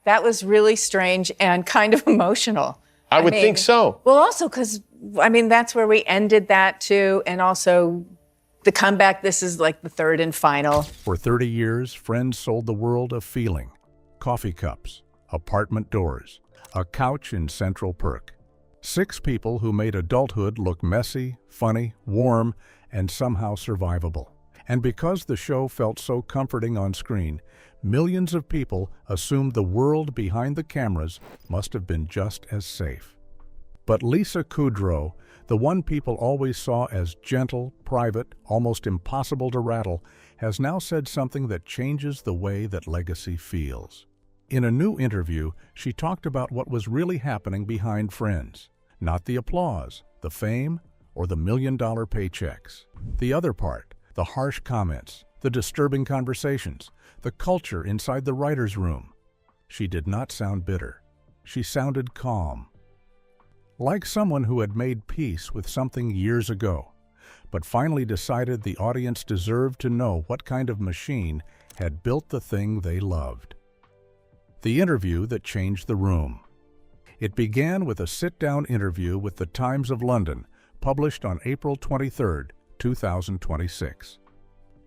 That was really strange and kind of emotional. I would think so. Well, also because, that's where we ended that too. And also the comeback, this is like the third and final. For 30 years, Friends sold the world of feeling. Coffee cups, apartment doors, a couch in Central Perk. 6 people who made adulthood look messy, funny, warm, and somehow survivable. And because the show felt so comforting on screen, millions of people assumed the world behind the cameras must have been just as safe. But Lisa Kudrow, the one people always saw as gentle, private, almost impossible to rattle, has now said something that changes the way that legacy feels. In a new interview, she talked about what was really happening behind Friends. Not the applause, the fame, or the million-dollar paychecks. The other part, the harsh comments, the disturbing conversations, the culture inside the writer's room. She did not sound bitter. She sounded calm. Like someone who had made peace with something years ago, but finally decided the audience deserved to know what kind of machine had built the thing they loved. The interview that changed the room. It began with a sit-down interview with the Times of London, published on April 23, 2026.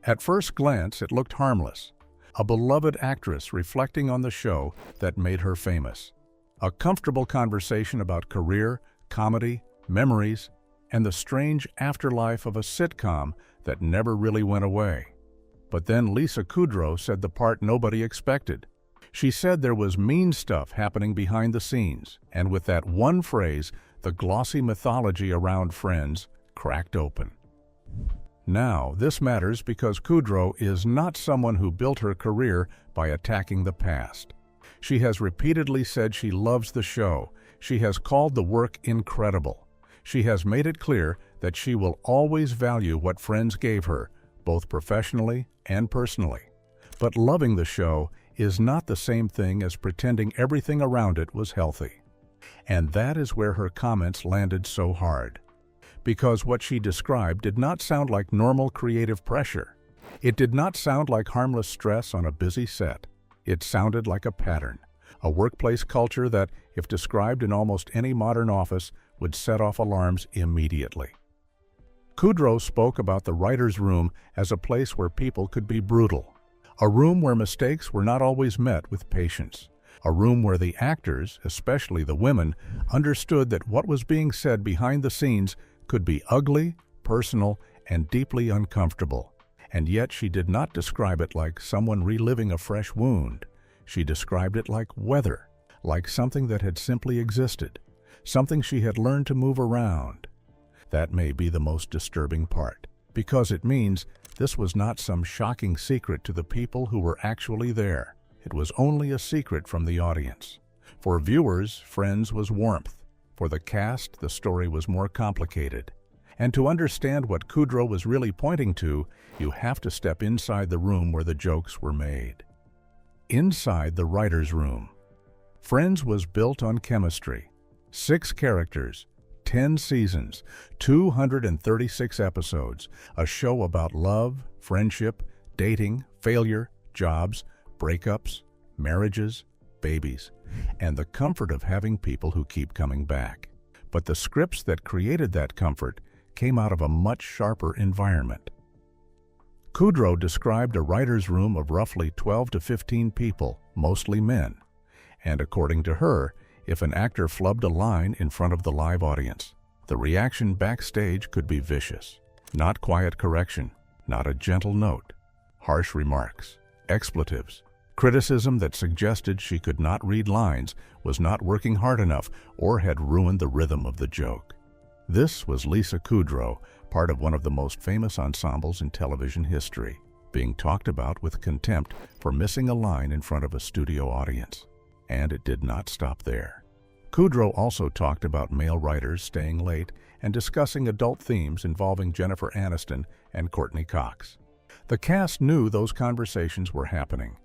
At first glance, it looked harmless. A beloved actress reflecting on the show that made her famous. A comfortable conversation about career, comedy, memories, and the strange afterlife of a sitcom that never really went away. But then Lisa Kudrow said the part nobody expected. She said there was mean stuff happening behind the scenes, and with that one phrase, the glossy mythology around Friends cracked open. Now, this matters because Kudrow is not someone who built her career by attacking the past. She has repeatedly said she loves the show. She has called the work incredible. She has made it clear that she will always value what Friends gave her, both professionally and personally. But loving the show is not the same thing as pretending everything around it was healthy. And that is where her comments landed so hard. Because what she described did not sound like normal creative pressure. It did not sound like harmless stress on a busy set. It sounded like a pattern, a workplace culture that, if described in almost any modern office, would set off alarms immediately. Kudrow spoke about the writer's room as a place where people could be brutal, a room where mistakes were not always met with patience, a room where the actors, especially the women, understood that what was being said behind the scenes could be ugly, personal, and deeply uncomfortable. And yet she did not describe it like someone reliving a fresh wound. She described it like weather, like something that had simply existed, something she had learned to move around. That may be the most disturbing part, because it means this was not some shocking secret to the people who were actually there. It was only a secret from the audience. For viewers, Friends was warmth. For the cast, the story was more complicated. And to understand what Kudrow was really pointing to, you have to step inside the room where the jokes were made. Inside the writer's room. Friends was built on chemistry. 6 characters, 10 seasons, 236 episodes, a show about love, friendship, dating, failure, jobs, breakups, marriages, babies, and the comfort of having people who keep coming back. But the scripts that created that comfort came out of a much sharper environment. Kudrow described a writer's room of roughly 12 to 15 people, mostly men. And according to her, if an actor flubbed a line in front of the live audience, the reaction backstage could be vicious. Not quiet correction, not a gentle note, harsh remarks, expletives, criticism that suggested she could not read lines, was not working hard enough, or had ruined the rhythm of the joke. This was Lisa Kudrow, part of one of the most famous ensembles in television history, being talked about with contempt for missing a line in front of a studio audience. And it did not stop there. Kudrow also talked about male writers staying late and discussing adult themes involving Jennifer Aniston and Courtney Cox. The cast knew those conversations were happening.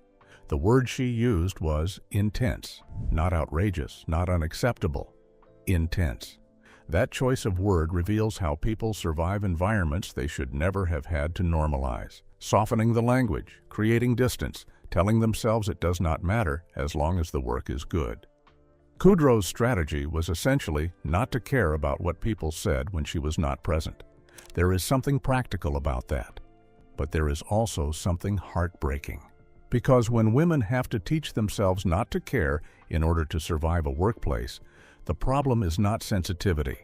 The word she used was intense, not outrageous, not unacceptable. Intense. That choice of word reveals how people survive environments they should never have had to normalize, softening the language, creating distance, telling themselves it does not matter as long as the work is good. Kudrow's strategy was essentially not to care about what people said when she was not present. There is something practical about that, but there is also something heartbreaking. Because when women have to teach themselves not to care in order to survive a workplace, the problem is not sensitivity.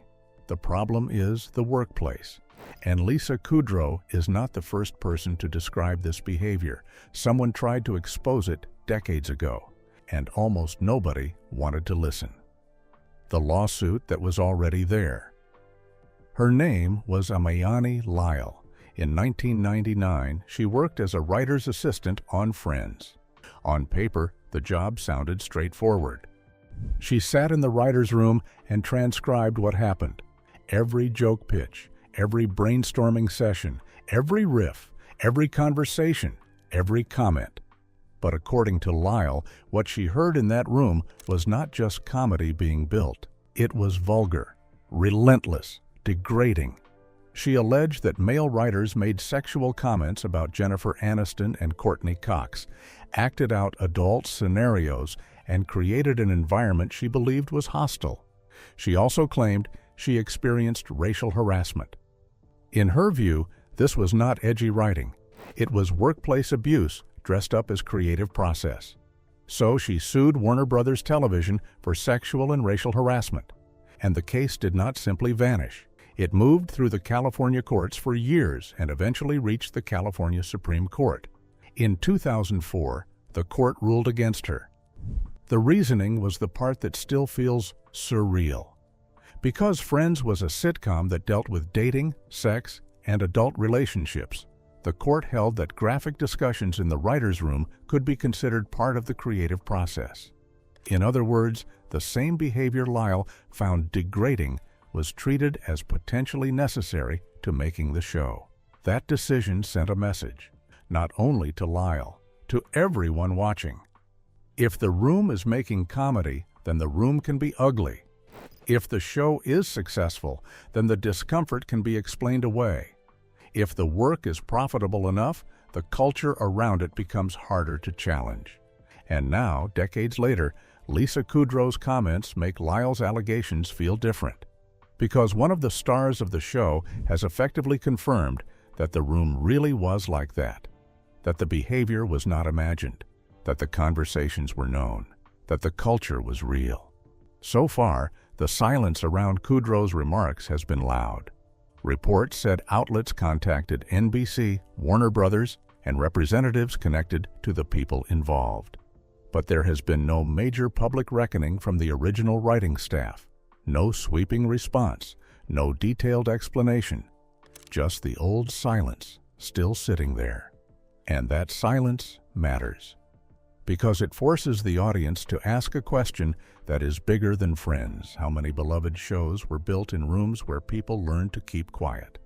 The problem is the workplace. And Lisa Kudrow is not the first person to describe this behavior. Someone tried to expose it decades ago, and almost nobody wanted to listen. The lawsuit that was already there. Her name was Amayani Lyle. In 1999, she worked as a writer's assistant on Friends. On paper, the job sounded straightforward. She sat in the writer's room and transcribed what happened. Every joke pitch, every brainstorming session, every riff, every conversation, every comment. But according to Lyle, what she heard in that room was not just comedy being built. It was vulgar, relentless, degrading. She alleged that male writers made sexual comments about Jennifer Aniston and Courtney Cox, acted out adult scenarios, and created an environment she believed was hostile. She also claimed she experienced racial harassment. In her view, this was not edgy writing. It was workplace abuse dressed up as creative process. So she sued Warner Brothers Television for sexual and racial harassment. And the case did not simply vanish. It moved through the California courts for years and eventually reached the California Supreme Court. In 2004, the court ruled against her. The reasoning was the part that still feels surreal. Because Friends was a sitcom that dealt with dating, sex, and adult relationships, the court held that graphic discussions in the writer's room could be considered part of the creative process. In other words, the same behavior Lyle found degrading was treated as potentially necessary to making the show. That decision sent a message, not only to Lyle, to everyone watching. If the room is making comedy, then the room can be ugly. If the show is successful, then the discomfort can be explained away. If the work is profitable enough, the culture around it becomes harder to challenge. And now, decades later, Lisa Kudrow's comments make Lyle's allegations feel different. Because one of the stars of the show has effectively confirmed that the room really was like that the behavior was not imagined, that the conversations were known, that the culture was real. So far, the silence around Kudrow's remarks has been loud. Reports said outlets contacted NBC, Warner Brothers, and representatives connected to the people involved. But there has been no major public reckoning from the original writing staff. No sweeping response, no detailed explanation, just the old silence still sitting there. And that silence matters, because it forces the audience to ask a question that is bigger than Friends. How many beloved shows were built in rooms where people learned to keep quiet?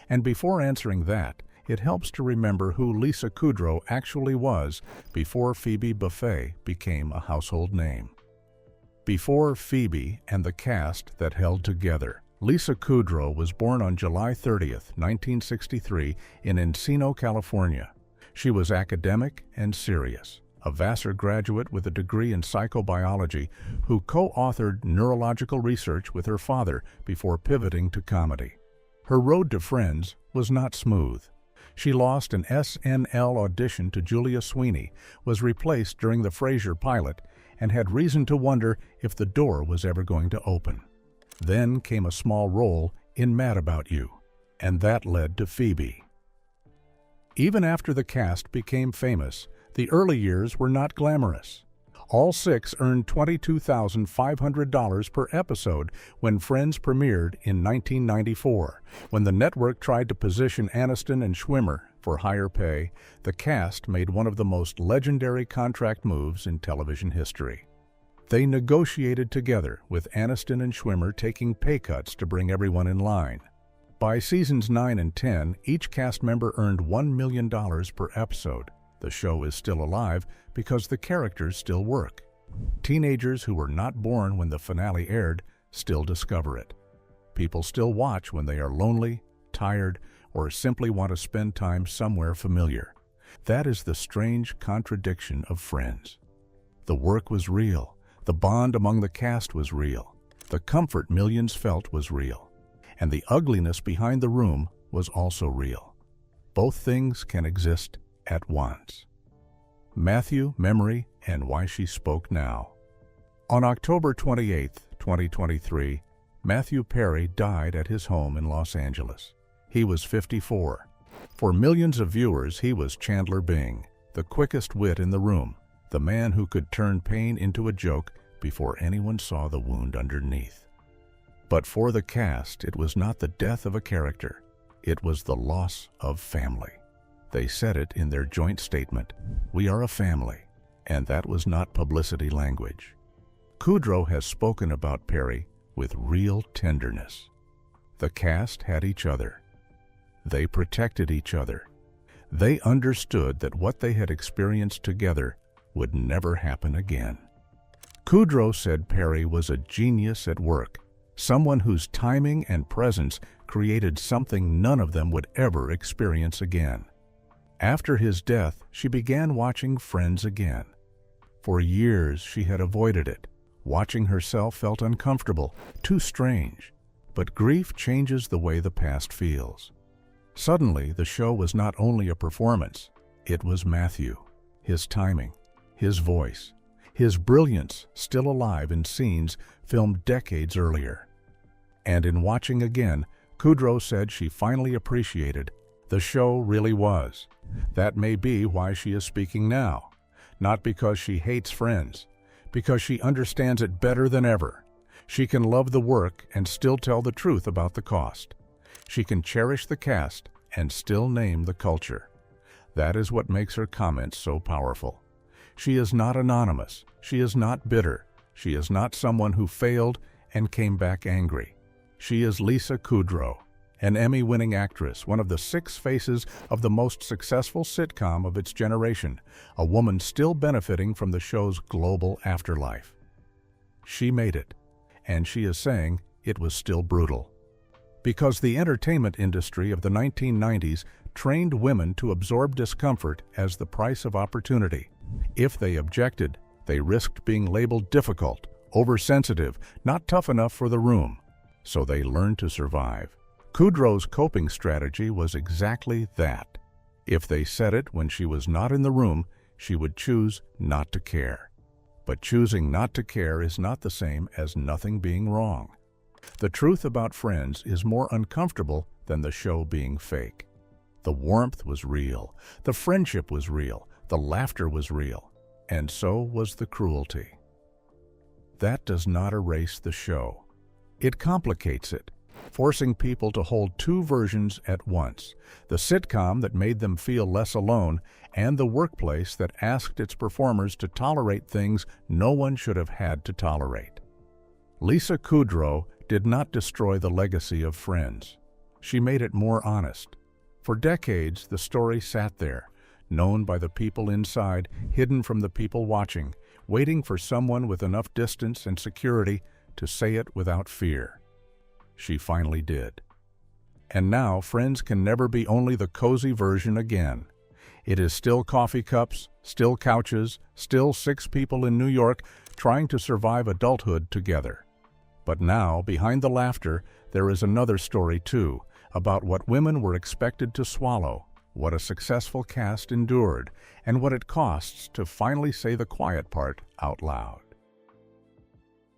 And before answering that, it helps to remember who Lisa Kudrow actually was before Phoebe Buffay became a household name. Before Phoebe and the cast that held together, Lisa Kudrow was born on July 30th, 1963, in Encino, California. She was academic and serious, a Vassar graduate with a degree in psychobiology who co-authored neurological research with her father before pivoting to comedy. Her road to Friends was not smooth. She lost an SNL audition to Julia Sweeney, was replaced during the Frasier pilot, and had reason to wonder if the door was ever going to open. Then came a small role in Mad About You, and that led to Phoebe. Even after the cast became famous, the early years were not glamorous. All six earned $22,500 per episode when Friends premiered in 1994. When the network tried to position Aniston and Schwimmer for higher pay, the cast made one of the most legendary contract moves in television history. They negotiated together, with Aniston and Schwimmer taking pay cuts to bring everyone in line. By seasons 9 and 10, each cast member earned $1 million per episode. The show is still alive because the characters still work. Teenagers who were not born when the finale aired still discover it. People still watch when they are lonely, tired, or simply want to spend time somewhere familiar. That is the strange contradiction of Friends. The work was real. The bond among the cast was real. The comfort millions felt was real. And the ugliness behind the room was also real. Both things can exist at once. Matthew, Memory, and Why She Spoke Now. On October 28, 2023, Matthew Perry died at his home in Los Angeles. He was 54. For millions of viewers, he was Chandler Bing, the quickest wit in the room, the man who could turn pain into a joke before anyone saw the wound underneath. But for the cast, it was not the death of a character. It was the loss of family. They said it in their joint statement, "We are a family," and that was not publicity language. Kudrow has spoken about Perry with real tenderness. The cast had each other. They protected each other. They understood that what they had experienced together would never happen again. Kudrow said Perry was a genius at work, someone whose timing and presence created something none of them would ever experience again. After his death, she began watching Friends again. For years, she had avoided it. Watching herself felt uncomfortable, too strange. But grief changes the way the past feels. Suddenly, the show was not only a performance, it was Matthew, his timing, his voice, his brilliance still alive in scenes filmed decades earlier. And in watching again, Kudrow said she finally appreciated the show really was. That may be why she is speaking now, not because she hates Friends, because she understands it better than ever. She can love the work and still tell the truth about the cost. She can cherish the cast and still name the culture. That is what makes her comments so powerful. She is not anonymous. She is not bitter. She is not someone who failed and came back angry. She is Lisa Kudrow, an Emmy-winning actress, one of the 6 faces of the most successful sitcom of its generation, a woman still benefiting from the show's global afterlife. She made it, and she is saying it was still brutal. Because the entertainment industry of the 1990s trained women to absorb discomfort as the price of opportunity. If they objected, they risked being labeled difficult, oversensitive, not tough enough for the room. So they learned to survive. Kudrow's coping strategy was exactly that. If they said it when she was not in the room, she would choose not to care. But choosing not to care is not the same as nothing being wrong. The truth about Friends is more uncomfortable than the show being fake. The warmth was real, the friendship was real, the laughter was real, and so was the cruelty. That does not erase the show. It complicates it, forcing people to hold 2 versions at once, the sitcom that made them feel less alone, and the workplace that asked its performers to tolerate things no one should have had to tolerate. Lisa Kudrow did not destroy the legacy of Friends. She made it more honest. For decades, the story sat there, known by the people inside, hidden from the people watching, waiting for someone with enough distance and security to say it without fear. She finally did. And now, Friends can never be only the cozy version again. It is still coffee cups, still couches, still 6 people in New York trying to survive adulthood together. But now, behind the laughter, there is another story too, about what women were expected to swallow, what a successful cast endured, and what it costs to finally say the quiet part out loud.